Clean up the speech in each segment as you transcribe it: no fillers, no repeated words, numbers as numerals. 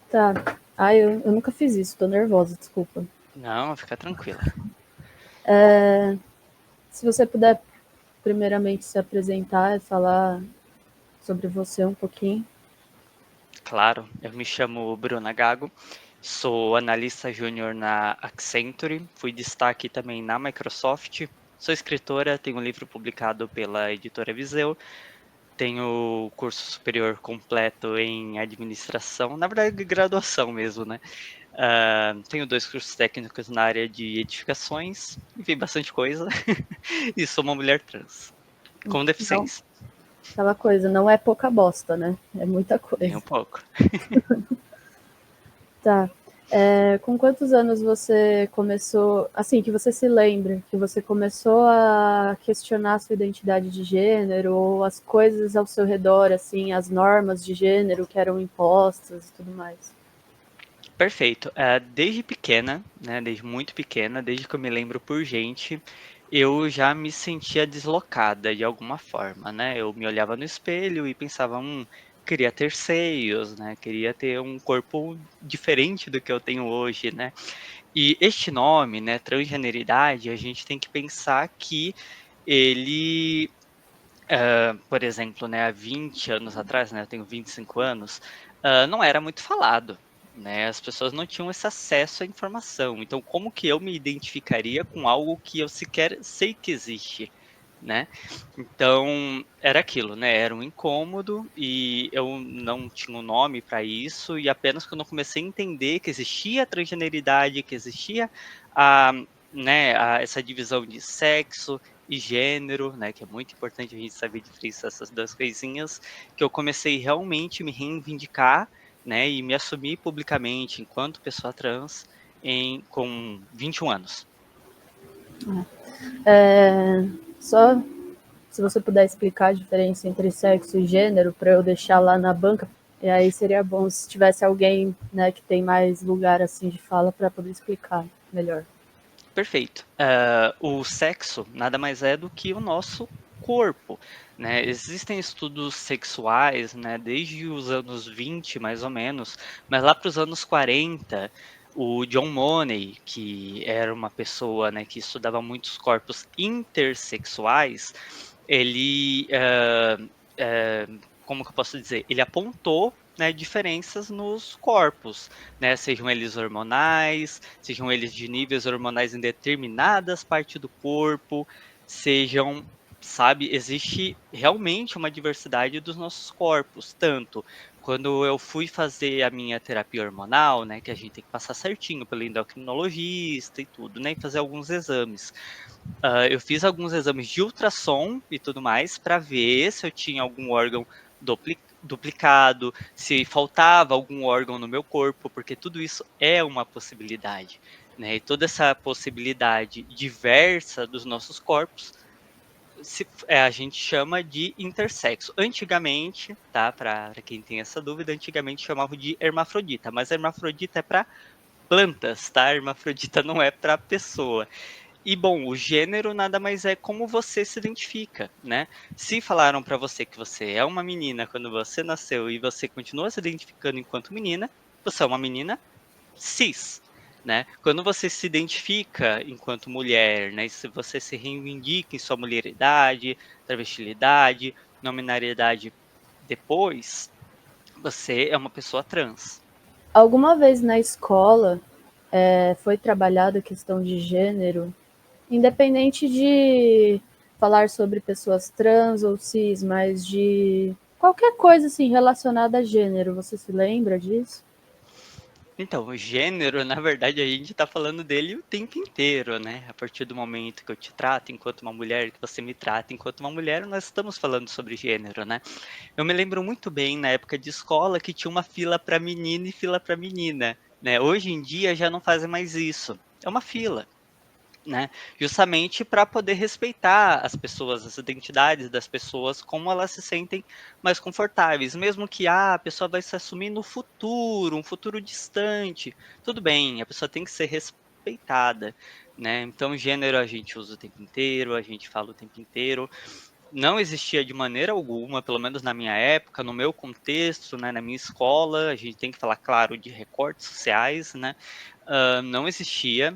Tá. Ai, eu nunca fiz isso, tô nervosa, desculpa. Não, fica tranquila. Se você puder, primeiramente, se apresentar e falar sobre você um pouquinho. Claro, eu me chamo Bruna Gago, sou analista júnior na Accenture, fui destaque também na Microsoft, sou escritora, tenho um livro publicado pela editora Viseu, tenho curso superior completo em administração, na verdade, graduação mesmo, né? Tenho 2 cursos técnicos na área de edificações, enfim, bastante coisa, e sou uma mulher trans, com Não, deficiência, aquela coisa, não é pouca bosta, né? É muita nem um coisa. pouco. Tá. Com quantos anos você começou, assim, que você se lembra, que você começou a questionar a sua identidade de gênero ou as coisas ao seu redor, assim, as normas de gênero que eram impostas e tudo mais? Perfeito. Desde pequena, né, desde muito pequena, desde que eu me lembro por gente, eu já me sentia deslocada de alguma forma, né? Eu me olhava no espelho e pensava, queria ter seios, né? Queria ter um corpo diferente do que eu tenho hoje, né? E este nome, né, transgeneridade, a gente tem que pensar que ele, por exemplo, né, há 20 anos atrás, né, eu tenho 25 anos, não era muito falado, né, as pessoas não tinham esse acesso à informação. Então, como que eu me identificaria com algo que eu sequer sei que existe, né? Então, era aquilo, né, era um incômodo e eu não tinha um nome para isso e apenas quando eu comecei a entender que existia a transgeneridade, que existia a, né, essa divisão de sexo e gênero, né, que é muito importante a gente saber diferenciar essas 2 coisinhas, que eu comecei realmente me reivindicar, né, e me assumir publicamente enquanto pessoa trans com 21 anos. Só se você puder explicar a diferença entre sexo e gênero para eu deixar lá na banca, e aí seria bom se tivesse alguém, né, que tem mais lugar assim de fala para poder explicar melhor. Perfeito. O sexo nada mais é do que o nosso corpo, né? Existem estudos sexuais, né, desde os anos 20, mais ou menos, mas lá para os anos 40, o John Money, que era uma pessoa, né, que estudava muitos corpos intersexuais, ele, como que eu posso dizer? Ele apontou, né, diferenças nos corpos, né, sejam eles hormonais, sejam eles de níveis hormonais em determinadas partes do corpo, sejam, sabe, existe realmente uma diversidade dos nossos corpos, tanto quando eu fui fazer a minha terapia hormonal, né, que a gente tem que passar certinho pelo endocrinologista e tudo, né, e fazer alguns exames. Eu fiz alguns exames de ultrassom e tudo mais para ver se eu tinha algum órgão duplicado, se faltava algum órgão no meu corpo, porque tudo isso é uma possibilidade, né? E toda essa possibilidade diversa dos nossos corpos a gente chama de intersexo. Antigamente, tá? Para quem tem essa dúvida, antigamente chamavam de hermafrodita, mas hermafrodita é para plantas, tá? Hermafrodita não é para pessoa. E bom, o gênero nada mais é como você se identifica, né? Se falaram para você que você é uma menina quando você nasceu e você continua se identificando enquanto menina, você é uma menina cis, né? Quando você se identifica enquanto mulher, né? E se você se reivindica em sua mulheridade, travestilidade, nominariedade depois, você é uma pessoa trans. Alguma vez na escola foi trabalhada a questão de gênero, independente de falar sobre pessoas trans ou cis, mas de qualquer coisa assim relacionada a gênero. Você se lembra disso? Então, o gênero, na verdade, a gente tá falando dele o tempo inteiro, né? A partir do momento que eu te trato enquanto uma mulher, que você me trata enquanto uma mulher, nós estamos falando sobre gênero, né? Eu me lembro muito bem na época de escola que tinha uma fila para menino e fila para menina, né? Hoje em dia já não fazem mais isso. É uma fila, né? Justamente para poder respeitar as pessoas, as identidades das pessoas, como elas se sentem mais confortáveis, mesmo que a pessoa vai se assumir no futuro, um futuro distante. Tudo bem, a pessoa tem que ser respeitada, né? Então, gênero a gente usa o tempo inteiro, a gente fala o tempo inteiro. não existia de maneira alguma, pelo menos na minha época, no meu contexto, né, na minha escola, a gente tem que falar, claro, de recortes sociais, né, não existia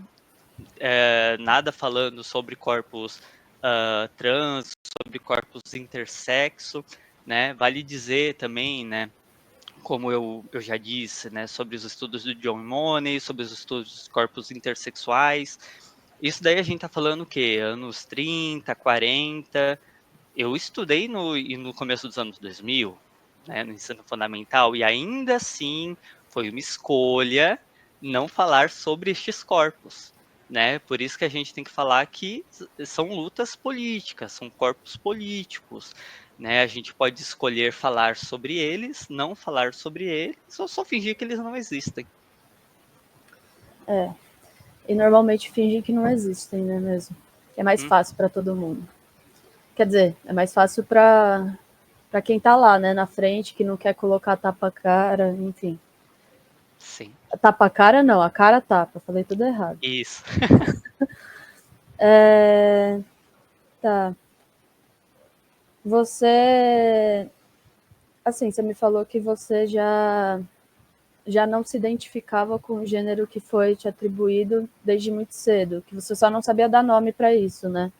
nada falando sobre corpos trans, sobre corpos intersexo, né, vale dizer também, né, como eu já disse, né, sobre os estudos do John Money, sobre os estudos dos corpos intersexuais, isso daí a gente tá falando o quê? Anos 30, 40, eu estudei no começo dos anos 2000, né, no ensino fundamental, e ainda assim foi uma escolha não falar sobre estes corpos, né? Por isso que a gente tem que falar que são lutas políticas, são corpos políticos, né? A gente pode escolher falar sobre eles, não falar sobre eles, ou só fingir que eles não existem. E normalmente fingem que não existem, né, mesmo? É mais Hum, fácil para todo mundo. Quer dizer, é mais fácil para quem tá lá, né, na frente, que não quer colocar tapa-cara, enfim. sim, Tapa-cara não, a cara tapa, falei tudo errado. isso. Tá. Você, assim, você me falou que você já não se identificava com o gênero que foi te atribuído desde muito cedo, que você só não sabia dar nome para isso, né?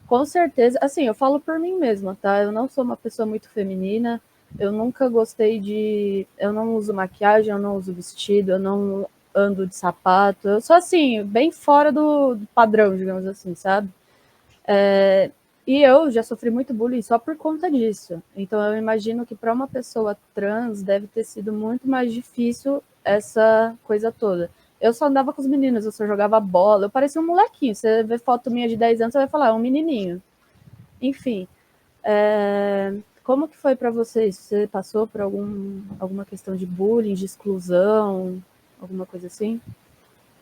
Com certeza, assim, eu falo por mim mesma, tá? Eu não sou uma pessoa muito feminina, eu nunca gostei de. Eu não uso maquiagem, eu não uso vestido, eu não ando de sapato, eu sou assim, bem fora do padrão, digamos assim, sabe? E eu já sofri muito bullying só por conta disso. Então eu imagino que para uma pessoa trans deve ter sido muito mais difícil essa coisa toda. Eu só andava com os meninos, eu só jogava bola, eu parecia um molequinho. Você vê foto minha de 10 anos, você vai falar, é um menininho. Enfim, como que foi para você isso? Você passou por alguma questão de bullying, de exclusão, alguma coisa assim?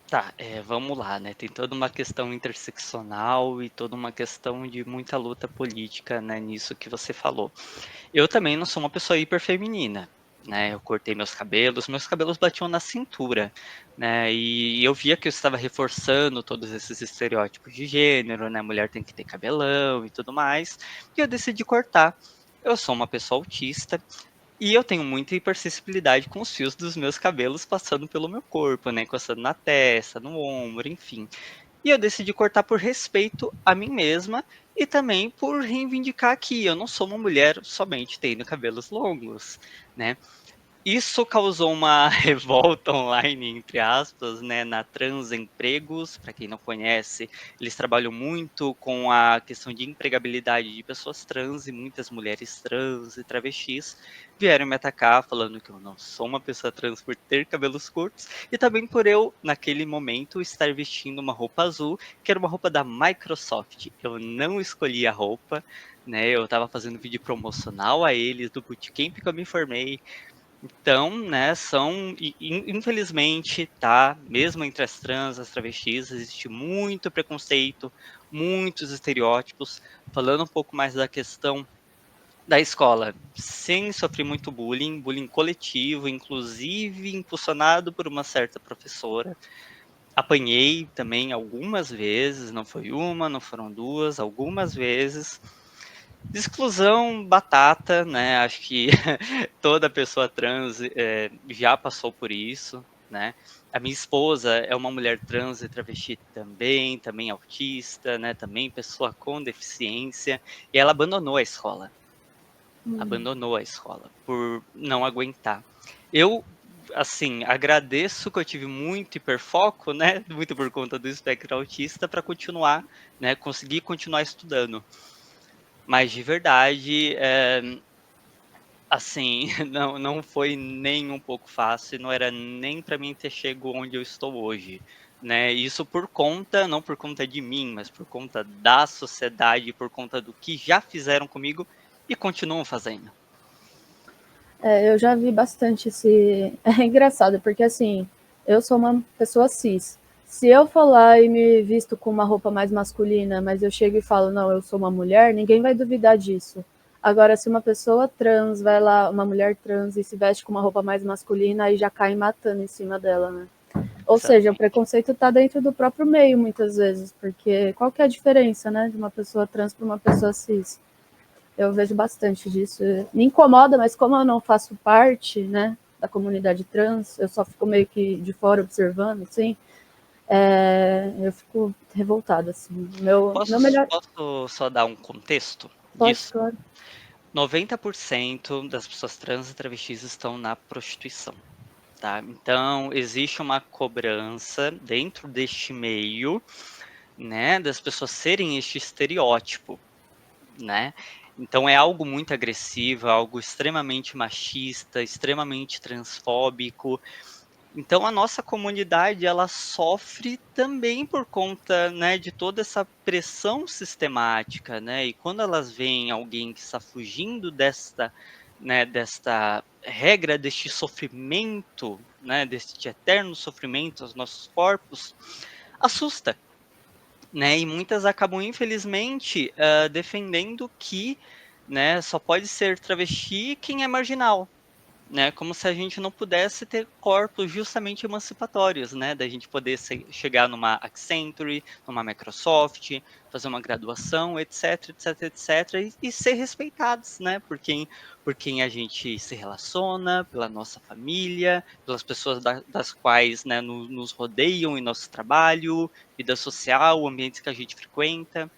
Tá, vamos lá, né? Tem toda uma questão interseccional e toda uma questão de muita luta política, né, nisso que você falou. Eu também não sou uma pessoa hiper feminina, né? Eu cortei meus cabelos batiam na cintura, né? E eu via que eu estava reforçando todos esses estereótipos de gênero, né? Mulher tem que ter cabelão e tudo mais. E eu decidi cortar. Eu sou uma pessoa autista, e eu tenho muita hipersensibilidade com os fios dos meus cabelos passando pelo meu corpo, né? Encostando na testa, no ombro, enfim. E eu decidi cortar por respeito a mim mesma e também por reivindicar que eu não sou uma mulher somente tendo cabelos longos, né? Isso causou uma revolta online, entre aspas, né, na Transempregos. Para quem não conhece, eles trabalham muito com a questão de empregabilidade de pessoas trans, e muitas mulheres trans e travestis vieram me atacar falando que eu não sou uma pessoa trans por ter cabelos curtos, e também por eu, naquele momento, estar vestindo uma roupa azul, que era uma roupa da Microsoft. Eu não escolhi a roupa, né? Eu estava fazendo vídeo promocional a eles do bootcamp que eu me formei. Então, né, infelizmente, tá, mesmo entre as trans, as travestis, existe muito preconceito, muitos estereótipos. Falando um pouco mais da questão da escola, sim, sofri muito bullying, bullying coletivo, inclusive impulsionado por uma certa professora. Apanhei também algumas vezes, não foi uma, não foram duas, algumas vezes. De exclusão, batata, né? Acho que toda pessoa trans já passou por isso, né? A minha esposa é uma mulher trans e travesti também, também autista, né? Também pessoa com deficiência, e ela abandonou a escola por não aguentar. Eu, assim, agradeço que eu tive muito hiperfoco, né? Muito por conta do espectro autista para continuar, né? Conseguir continuar estudando. Mas de verdade, assim, não foi nem um pouco fácil, não era nem para mim ter chego onde eu estou hoje, né? Isso por conta, não por conta de mim, mas por conta da sociedade, por conta do que já fizeram comigo e continuam fazendo. Eu já vi bastante esse. É engraçado, porque assim, eu sou uma pessoa cis. Se eu for lá e me visto com uma roupa mais masculina, mas eu chego e falo, não, eu sou uma mulher, ninguém vai duvidar disso. Agora, se uma pessoa trans vai lá, uma mulher trans, e se veste com uma roupa mais masculina, aí já cai matando em cima dela, né? Ou seja, o Exatamente. preconceito está dentro do próprio meio, muitas vezes, porque qual que é a diferença, né, de uma pessoa trans para uma pessoa cis? Eu vejo bastante disso. Me incomoda, mas como eu não faço parte, né, da comunidade trans, eu só fico meio que de fora observando, assim, eu fico revoltada, assim. Meu melhor... Posso só dar um contexto Pode, disso? claro. 90% das pessoas trans e travestis estão na prostituição, tá? Então, existe uma cobrança dentro deste meio, né, das pessoas serem este estereótipo, né? Então é algo muito agressivo, algo extremamente machista, extremamente transfóbico. Então a nossa comunidade ela sofre também por conta, né, de toda essa pressão sistemática, né? E quando elas veem alguém que está fugindo desta, né, desta regra, deste sofrimento, né, deste eterno sofrimento aos nossos corpos, assusta, né? E muitas acabam, infelizmente, defendendo que, né, só pode ser travesti quem é marginal, né? Como se a gente não pudesse ter corpos justamente emancipatórios, né? Da gente poder chegar numa Accenture, numa Microsoft, fazer uma graduação, etc, etc, etc, e ser respeitados, né? Por quem a gente se relaciona, pela nossa família, pelas pessoas das quais, né, nos rodeiam em nosso trabalho, vida social, ambientes que a gente frequenta,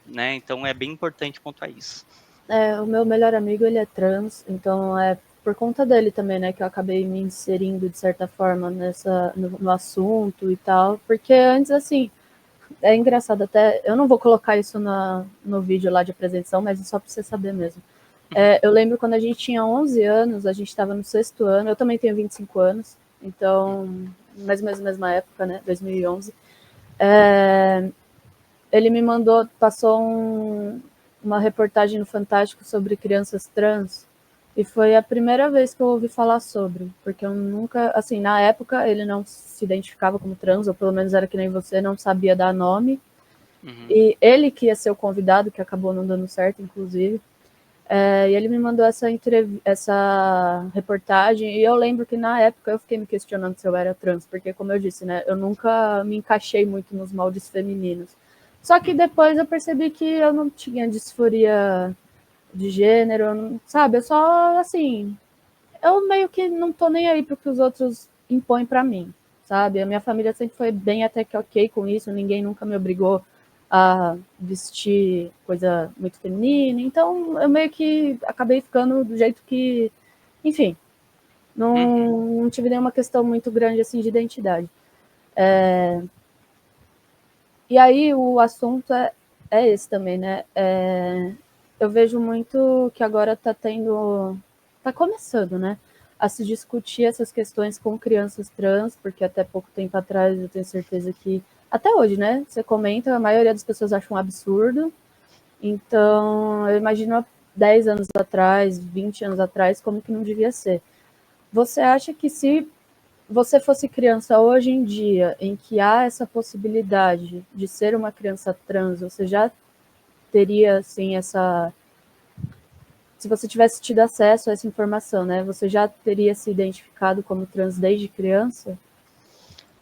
né? Então é bem importante quanto a isso. O meu melhor amigo, ele é trans, então é por conta dele também, né, que eu acabei me inserindo de certa forma no assunto e tal, porque antes, assim, é engraçado até, eu não vou colocar isso no vídeo lá de apresentação, mas é só para você saber mesmo. Uhum, Eu lembro quando a gente tinha 11 anos, a gente estava no sexto ano, eu também tenho 25 anos, então, mais ou menos na mesma época, né, 2011. Ele me mandou, passou uma reportagem no Fantástico sobre crianças trans, e foi a primeira vez que eu ouvi falar sobre, porque eu nunca, assim, na época ele não se identificava como trans, ou pelo menos era que nem você, não sabia dar nome, uhum. e ele que ia ser o convidado, que acabou não dando certo, inclusive, e ele me mandou essa reportagem, e eu lembro que na época eu fiquei me questionando se eu era trans, porque, como eu disse, né, eu nunca me encaixei muito nos moldes femininos. Só que depois eu percebi que eu não tinha disforia de gênero, sabe? Eu só, assim, eu meio que não tô nem aí pro que os outros impõem para mim, sabe? A minha família sempre foi bem até que ok com isso, ninguém nunca me obrigou a vestir coisa muito feminina, então eu meio que acabei ficando do jeito que, enfim, Uhum. não tive nenhuma questão muito grande assim de identidade. E aí o assunto é esse também, né? Eu vejo muito que agora está começando, né? A se discutir essas questões com crianças trans, porque até pouco tempo atrás eu tenho certeza que, até hoje, né? Você comenta, a maioria das pessoas acha um absurdo. Então, eu imagino há 10 anos atrás, 20 anos atrás, como que não devia ser. Você acha que se você fosse criança hoje em dia, em que há essa possibilidade de ser uma criança trans, você já teria, assim, essa... Se você tivesse tido acesso a essa informação, né, você já teria se identificado como trans desde criança?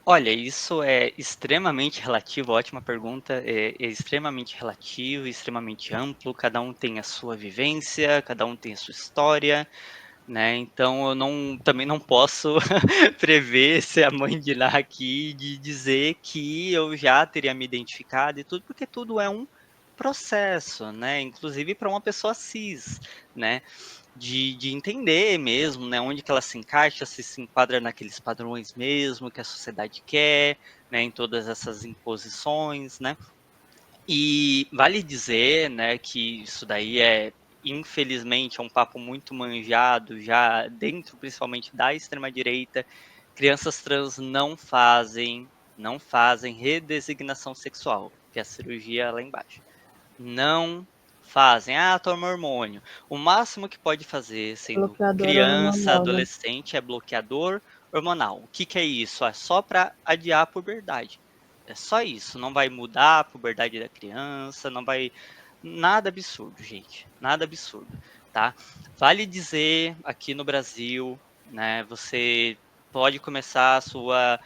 Olha, isso é extremamente relativo, ótima pergunta. É extremamente relativo, extremamente amplo. Cada um tem a sua vivência, cada um tem a sua história, né? Então eu não, também não posso prever ser a mãe de Ná aqui de dizer que eu já teria me identificado e tudo, porque tudo é um processo, né? Inclusive para uma pessoa cis, né? De entender mesmo, né, onde que ela se encaixa, se enquadra naqueles padrões mesmo que a sociedade quer, né, em todas essas imposições, né. E vale dizer, né, que isso daí infelizmente, é um papo muito manjado já dentro, principalmente da extrema direita. Crianças trans não fazem redesignação sexual, que é a cirurgia lá embaixo. Não fazem. Ah, toma hormônio. O máximo que pode fazer sendo Bloqueador criança, hormonal, né? adolescente, é bloqueador hormonal. O que que é isso? É só para adiar a puberdade. É só isso. Não vai mudar a puberdade da criança, não vai. Nada absurdo, gente. Nada absurdo, tá? Vale dizer, aqui no Brasil, né, você pode começar a sua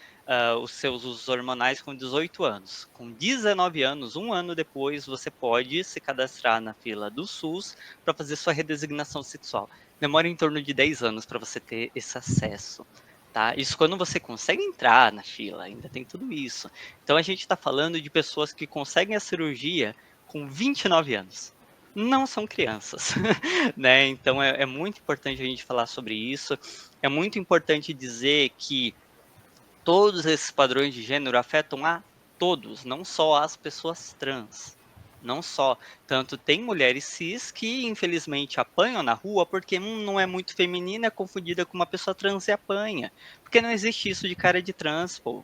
os seus usos hormonais com 18 anos. Com 19 anos, um ano depois, você pode se cadastrar na fila do SUS para fazer sua redesignação sexual. Demora em torno de 10 anos para você ter esse acesso. Tá? Isso quando você consegue entrar na fila, ainda tem tudo isso. Então a gente está falando de pessoas que conseguem a cirurgia com 29 anos. Não são crianças, né? Então é muito importante a gente falar sobre isso. É muito importante dizer que todos esses padrões de gênero afetam a todos, não só as pessoas trans. Não só. Tanto tem mulheres cis que, infelizmente, apanham na rua porque não é muito feminina, é confundida com uma pessoa trans e apanha. Porque não existe isso de cara de trans, povo.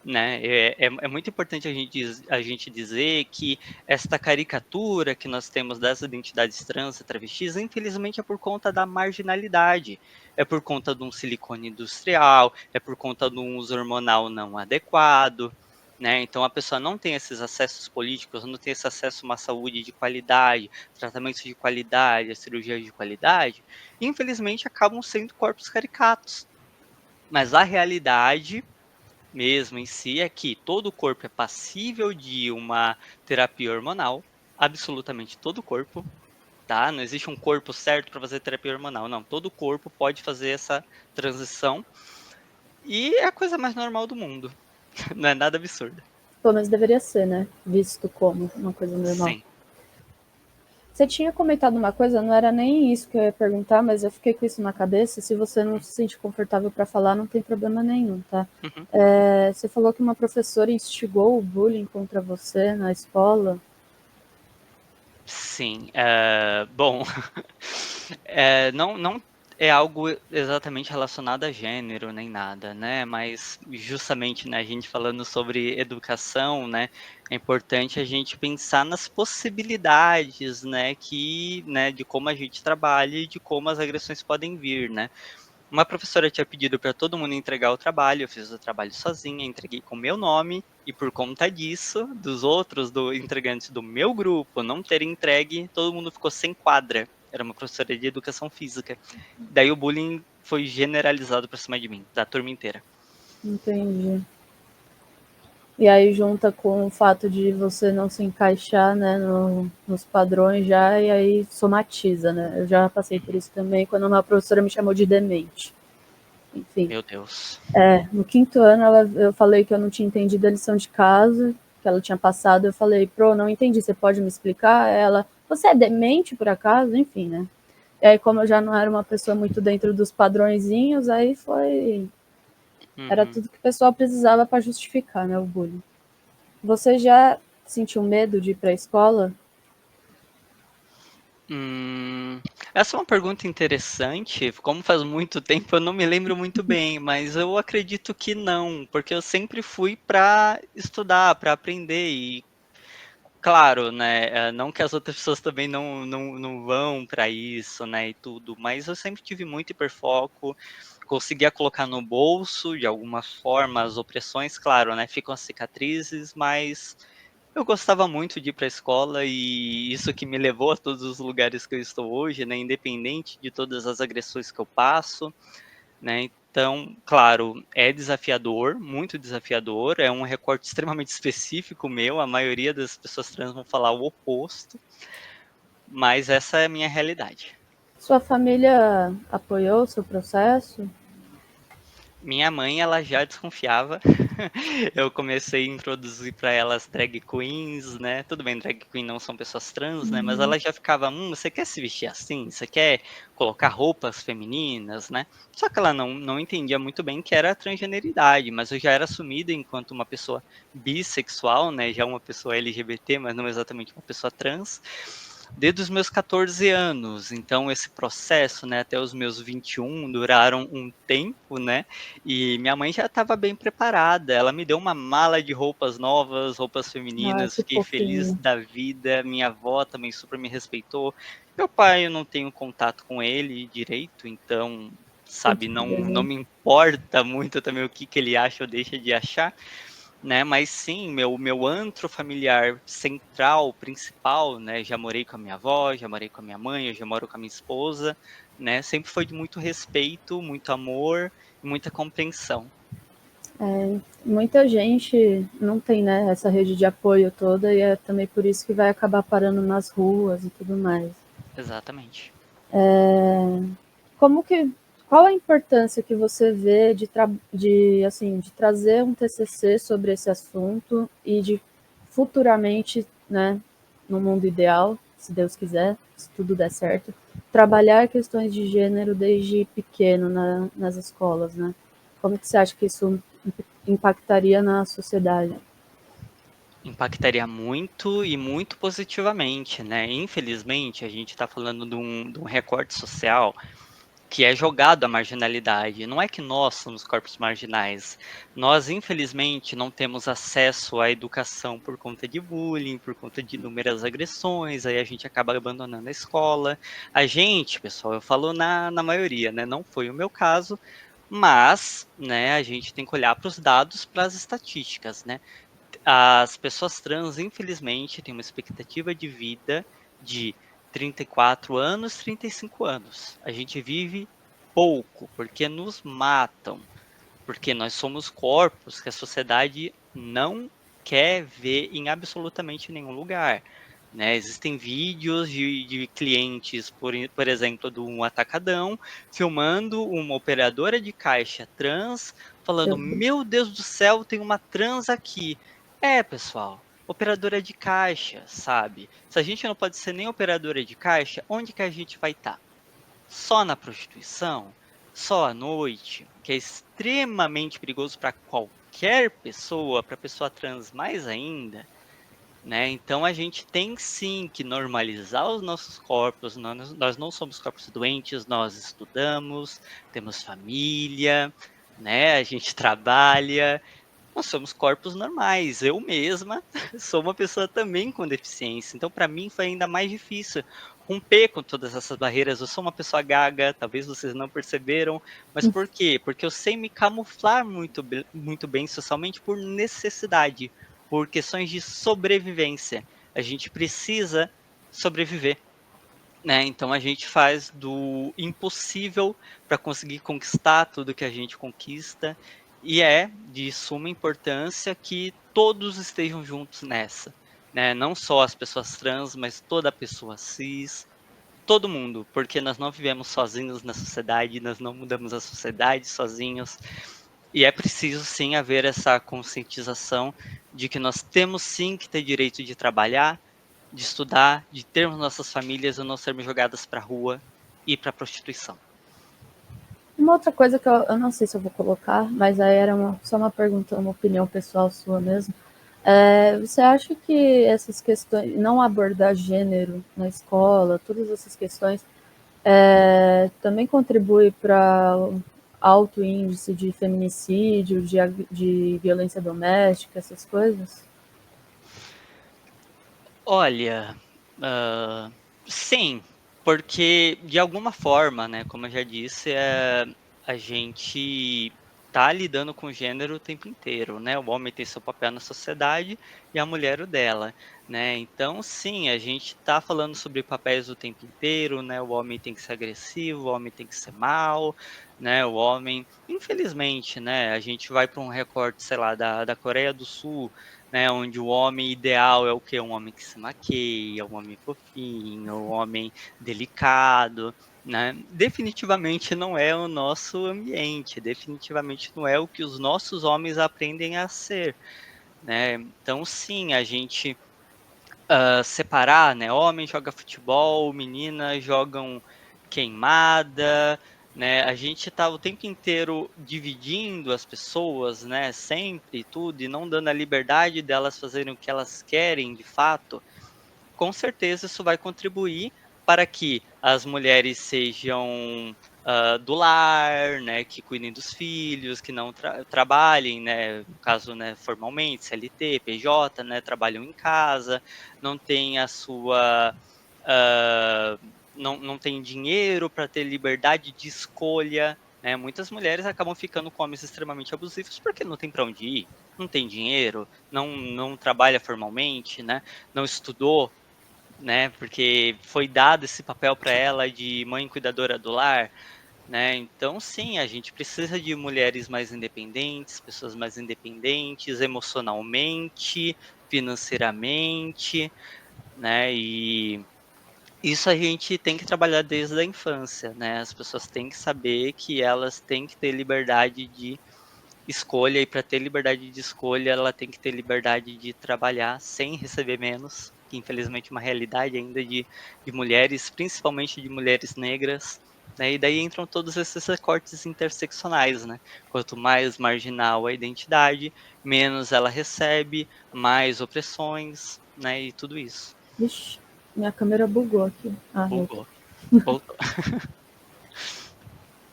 Né? É muito importante a gente dizer que esta caricatura que nós temos das identidades trans e travestis, infelizmente, é por conta da marginalidade, é por conta de um silicone industrial, é por conta de um uso hormonal não adequado, né? Então a pessoa não tem esses acessos políticos, não tem esse acesso a uma saúde de qualidade, tratamentos de qualidade, a cirurgias de qualidade, e infelizmente acabam sendo corpos caricatos. Mas a realidade mesmo em si é que todo o corpo é passível de uma terapia hormonal, absolutamente todo o corpo, tá? Não existe um corpo certo para fazer terapia hormonal, não. Todo o corpo pode fazer essa transição e é a coisa mais normal do mundo. Não é nada absurdo. Pelo menos deveria ser, né? Visto como uma coisa normal. Sim. Você tinha comentado uma coisa, não era nem isso que eu ia perguntar, mas eu fiquei com isso na cabeça. Se você não se sente confortável para falar, não tem problema nenhum, tá? Uhum. Você falou que uma professora instigou o bullying contra você na escola. Sim, bom, não é algo exatamente relacionado a gênero nem nada, né? Mas justamente, né, a gente falando sobre educação, né, é importante a gente pensar nas possibilidades, né, de como a gente trabalha e de como as agressões podem vir, né? Uma professora tinha pedido para todo mundo entregar o trabalho, eu fiz o trabalho sozinha, entreguei com meu nome, e por conta disso, dos outros integrantes do meu grupo não terem entregue, todo mundo ficou sem quadra. Era uma professora de educação física. Daí o bullying foi generalizado para cima de mim, da turma inteira. Entendi. E aí junta com o fato de você não se encaixar, né, nos padrões já, e aí somatiza, né? Eu já passei por isso também, quando uma professora me chamou de demente. Enfim, Meu Deus. no quinto ano eu falei que eu não tinha entendido a lição de casa, que ela tinha passado, eu falei, pro, não entendi, você pode me explicar? Ela, você é demente por acaso? Enfim, né? E aí, como eu já não era uma pessoa muito dentro dos padrõezinhos, aí foi. Era Uhum. tudo que o pessoal precisava para justificar, né, o bullying. Você já sentiu medo de ir para a escola? Essa é uma pergunta interessante. Como faz muito tempo, eu não me lembro muito bem, mas eu acredito que não, porque eu sempre fui para estudar, para aprender e claro, né, não que as outras pessoas também não vão para isso, né, e tudo, mas eu sempre tive muito hiperfoco, conseguia colocar no bolso de alguma forma as opressões, claro, né, ficam as cicatrizes, mas eu gostava muito de ir para a escola e isso que me levou a todos os lugares que eu estou hoje, né, independente de todas as agressões que eu passo, né? Então, claro, é desafiador, muito desafiador, é um recorte extremamente específico meu, a maioria das pessoas trans vão falar o oposto, mas essa é a minha realidade. Sua família apoiou o seu processo? Minha mãe, ela já desconfiava. Eu comecei a introduzir para elas drag queens, né? Tudo bem, drag queen não são pessoas trans, né? Mas ela já ficava, você quer se vestir assim? Você quer colocar roupas femininas, né? Só que ela não entendia muito bem que era a transgeneridade, mas eu já era assumida enquanto uma pessoa bissexual, né? Já uma pessoa LGBT, mas não exatamente uma pessoa trans desde os meus 14 anos. Então, esse processo, né, até os meus 21, duraram um tempo, né? E minha mãe já estava bem preparada. Ela me deu uma mala de roupas novas, roupas Ah, femininas. que Fiquei feliz fofinho. da vida. Minha avó também super me respeitou. Meu pai, eu não tenho contato com ele direito, então, Tem sabe, que não ver. me importa muito também o que, que ele acha ou deixa de achar, né? Mas sim, meu antro familiar central, principal, né? Já morei com a minha avó, já morei com a minha mãe, eu já moro com a minha esposa, né? Sempre foi de muito respeito, muito amor e muita compreensão. Muita gente não tem, né, essa rede de apoio toda e é também por isso que vai acabar parando nas ruas e tudo mais. Exatamente. Como que qual a importância que você vê de assim, de trazer um TCC sobre esse assunto e de futuramente, né, no mundo ideal, se Deus quiser, se tudo der certo, trabalhar questões de gênero desde pequeno nas escolas, né? Como que você acha que isso impactaria na sociedade? Impactaria muito e muito positivamente, né? Infelizmente, a gente está falando de um recorte social que é jogado à marginalidade. Não é que nós somos corpos marginais. Nós, infelizmente, não temos acesso à educação por conta de bullying, por conta de inúmeras agressões, aí a gente acaba abandonando a escola. A gente, pessoal, eu falo na maioria, né? Não foi o meu caso, mas, né, a gente tem que olhar para os dados, para as estatísticas, né? As pessoas trans, infelizmente, têm uma expectativa de vida de 34 anos, 35 anos. A gente vive pouco, porque nos matam, porque nós somos corpos que a sociedade não quer ver em absolutamente nenhum lugar. Né? Existem vídeos de clientes, por exemplo, do um atacadão, filmando uma operadora de caixa trans, falando: Eu, Meu Deus do céu, tem uma trans aqui. É, pessoal, operadora de caixa, sabe? Se a gente não pode ser nem operadora de caixa, onde que a gente vai estar? Só na prostituição? Só à noite? Que é extremamente perigoso para qualquer pessoa, para pessoa trans mais ainda, né? Então a gente tem sim que normalizar os nossos corpos. Nós não somos corpos doentes, nós estudamos, temos família, né? A gente trabalha, nós somos corpos normais. Eu mesma sou uma pessoa também com deficiência. Então, para mim, foi ainda mais difícil romper com todas essas barreiras. Eu sou uma pessoa gaga, talvez vocês não perceberam, mas por quê? Porque eu sei me camuflar muito bem socialmente por necessidade, por questões de sobrevivência. A gente precisa sobreviver. Né? Então a gente faz do impossível para conseguir conquistar tudo que a gente conquista, e é de suma importância que todos estejam juntos nessa, né? Não só as pessoas trans, mas toda pessoa cis, todo mundo, porque nós não vivemos sozinhos na sociedade, nós não mudamos a sociedade sozinhos, e é preciso sim haver essa conscientização de que nós temos sim que ter direito de trabalhar, de estudar, de termos nossas famílias e não sermos jogadas para a rua e para a prostituição. uma outra coisa que eu não sei se eu vou colocar, mas aí era só uma pergunta, uma opinião pessoal sua mesmo. Você acha que essas questões, não abordar gênero na escola, todas essas questões, também contribui para o alto índice de feminicídio, de violência doméstica, essas coisas? Olha, sim, porque de alguma forma, né, como eu já disse, a gente tá lidando com gênero o tempo inteiro, né? O homem tem seu papel na sociedade e a mulher o dela, né? Então, sim, a gente tá falando sobre papéis o tempo inteiro, né? O homem tem que ser agressivo, o homem tem que ser mal, né? O homem, infelizmente, né? A gente vai para um recorte, sei lá, da Coreia do Sul, né, onde o homem ideal é o quê? Um homem que se maqueia, um homem fofinho, um homem delicado, né? Definitivamente não é o nosso ambiente, definitivamente não é o que os nossos homens aprendem a ser, né? Então, sim, a gente separar, né? Homem joga futebol, meninas jogam queimada, né? A gente tá o tempo inteiro dividindo as pessoas, né? Sempre tudo e não dando a liberdade delas fazerem o que elas querem, de fato. Com certeza isso vai contribuir para que as mulheres sejam do lar, né, que cuidem dos filhos, que não trabalhem, né, no caso, né, formalmente, CLT, PJ, né, trabalham em casa, não tem a sua, uh, não tem dinheiro para ter liberdade de escolha, né, muitas mulheres acabam ficando com homens extremamente abusivos porque não tem para onde ir, não tem dinheiro, não trabalha formalmente, né, não estudou, né? Porque foi dado esse papel para ela de mãe cuidadora do lar. né? Então, sim, a gente precisa de mulheres mais independentes, pessoas mais independentes emocionalmente, financeiramente, né? E isso a gente tem que trabalhar desde a infância, né? As pessoas têm que saber que elas têm que ter liberdade de escolha, e para ter liberdade de escolha, ela tem que ter liberdade de trabalhar sem receber menos, que infelizmente é uma realidade ainda de mulheres, principalmente de mulheres negras, né? E daí entram todos esses recortes interseccionais, né? Quanto mais marginal a identidade, menos ela recebe, mais opressões, né? E tudo isso. Ixi, minha câmera bugou aqui. Ah, voltou. Bugou. Voltou.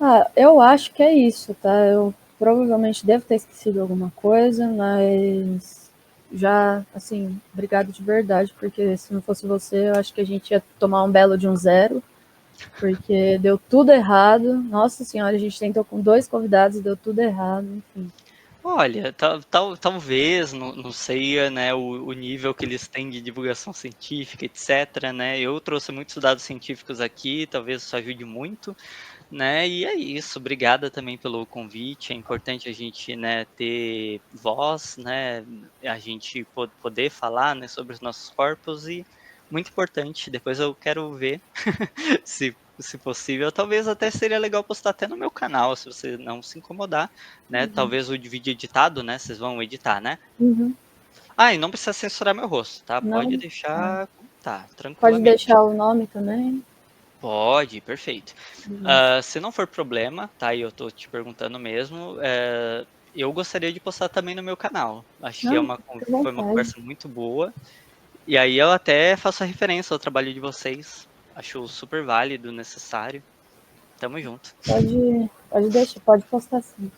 Ah, eu acho que é isso, tá? Eu provavelmente devo ter esquecido alguma coisa, mas já, assim, obrigado de verdade, porque se não fosse você, eu acho que a gente ia tomar um belo de um zero, porque deu tudo errado. Nossa senhora, a gente tentou com 2 convidados e deu tudo errado, enfim. Olha, talvez, não sei, né, o nível que eles têm de divulgação científica, etc, né? Eu trouxe muitos dados científicos aqui, talvez isso ajude muito, né? E é isso. Obrigada também pelo convite. É importante a gente, né, ter voz, né? A gente poder falar, né, sobre os nossos corpos e muito importante. Depois eu quero ver se possível. Talvez até seria legal postar até no meu canal, se você não se incomodar, né? Talvez o de vídeo editado, né? Vocês vão editar, né? Uhum. Ah, e não precisa censurar meu rosto, tá? Pode Não? Ah, deixar como tá, pode tranquilamente. deixar o nome também? Pode, perfeito. Beleza. Se não for problema, tá? E eu tô te perguntando mesmo, eu gostaria de postar também no meu canal. Acho que Não, fica à foi uma vontade. conversa muito boa. E aí eu até faço a referência ao trabalho de vocês. Acho super válido, necessário. Tamo junto. Pode deixar, pode postar sim.